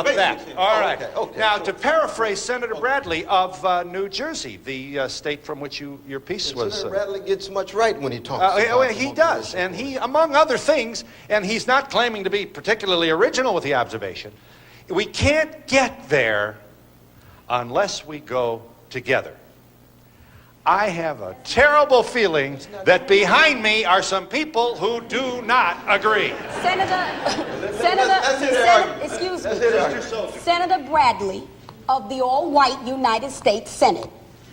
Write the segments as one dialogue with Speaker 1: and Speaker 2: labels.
Speaker 1: that. All right.
Speaker 2: Okay,
Speaker 1: now, to paraphrase Senator Bradley of New Jersey, the state from which your piece was...
Speaker 2: Senator Bradley gets much right when he talks.
Speaker 1: He does, and he, among other things, and he's not claiming to be particularly original with the observation, we can't get there unless we go together. I have a terrible feeling that behind me are some people who do not agree.
Speaker 3: Senator Bradley of the all-white United States Senate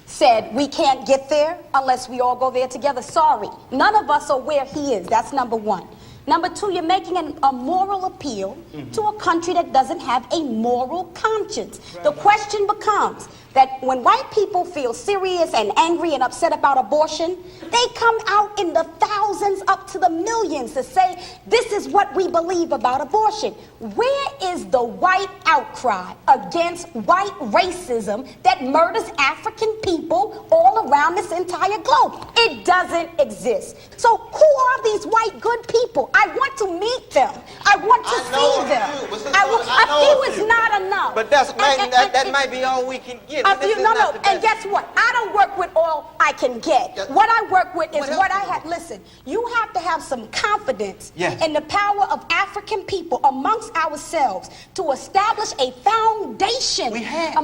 Speaker 3: said we can't get there unless we all go there together. Sorry, none of us are where he is. That's number one. Number two, you're making a moral appeal to a country that doesn't have a moral conscience. The question becomes that when white people feel serious and angry and upset about abortion, they come out in the thousands up to the millions to say, this is what we believe about abortion. Where is the white outcry against white racism that murders African people all around this entire globe? It doesn't exist. So who are these white good people? I want to meet them. I want to see them. A few is not enough.
Speaker 4: But that might be all we can get.
Speaker 3: And guess what? I don't work with all I can get. What I work with is what I have. Listen, you have to have some confidence in the power of African people amongst ourselves to establish a foundation.
Speaker 4: We have.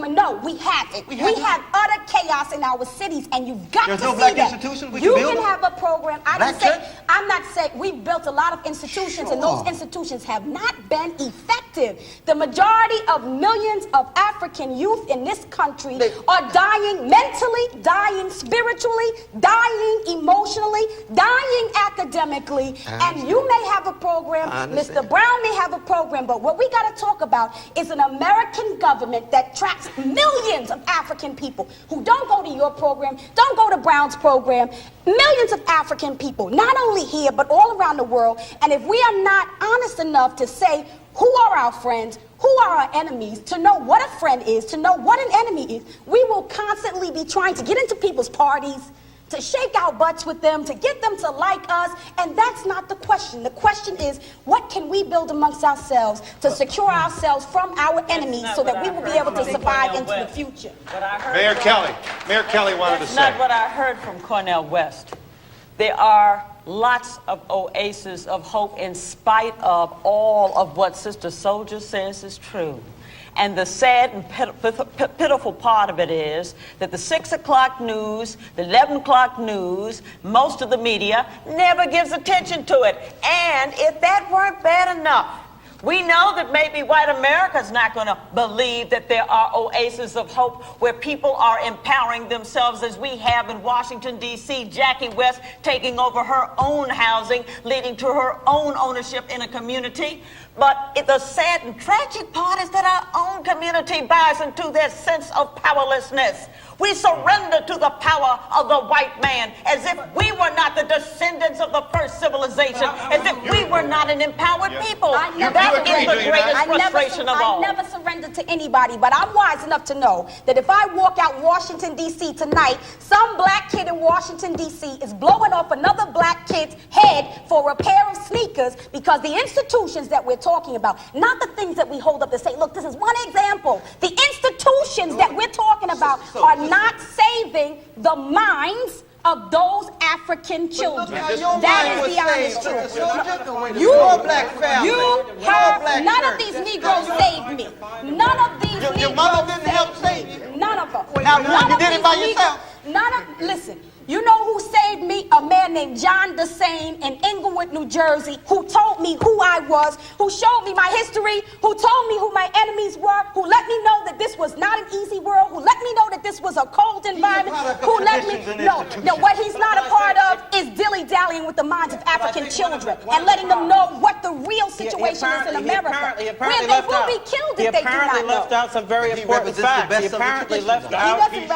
Speaker 3: We haven't. We have utter chaos in our cities, and you've got to see that.
Speaker 4: There's no black institution we can
Speaker 3: build.
Speaker 4: You
Speaker 3: can have a program. I'm not saying we've built a lot of institutions, and those institutions have not been effective. The majority of millions of African youth in this country are dying mentally, dying spiritually, dying emotionally, dying academically, and you may have a program, Mr. Brown may have a program, but what we got to talk about is an American government that tracks millions of African people who don't go to your program, don't go to Brown's program, millions of African people, not only here, but all around the world, and if we are not honest enough to say who are our friends, who are our enemies, to know what a friend is, to know what an enemy is, we will constantly be trying to get into people's parties, to shake our butts with them, to get them to like us, and that's not the question. The question is, what can we build amongst ourselves to secure ourselves from our enemies so that we will be able to survive into the future?
Speaker 1: Mayor Kelly wanted to say.
Speaker 5: That's not what I heard from Cornel West. There are lots of oases of hope in spite of all of what Sister Soldier says is true. And the sad and pitiful part of it is that the 6 o'clock news, the 11 o'clock news, most of the media never gives attention to it. And if that weren't bad enough, we know that maybe white America's not going to believe that there are oases of hope where people are empowering themselves as we have in Washington, D.C., Jackie West taking over her own housing, leading to her own ownership in a community. But the sad and tragic part is that our own community buys into their sense of powerlessness. We surrender to the power of the white man as if we were not the descendants of the first civilization, as if we were not an empowered people. That is the greatest frustration of all.
Speaker 3: I never surrender to anybody, but I'm wise enough to know that if I walk out Washington, D.C. tonight, some black kid in Washington, D.C. is blowing off another black kid's head for a pair of sneakers because the institutions that we're talking about, not the things that we hold up to say, look, this is one example. The institutions that we're talking about are not saving the minds of those African children. That is the honest truth. None of these Negroes saved me. None of these Negroes.
Speaker 4: Your mother didn't help save you.
Speaker 3: None of them.
Speaker 4: You did it by yourself.
Speaker 3: Listen. You know who saved me? A man named John Desane in Englewood, New Jersey, who told me who I was, who showed me my history, who told me who my enemies were, who let me know that this was not an easy world, who let me know that this was a cold environment, who let me know. No, what he's not a part of is dilly-dallying with the minds of African children and letting them know what the real situation is in America, where they will be killed if they do not know.
Speaker 4: He apparently left out some very important facts. He apparently left out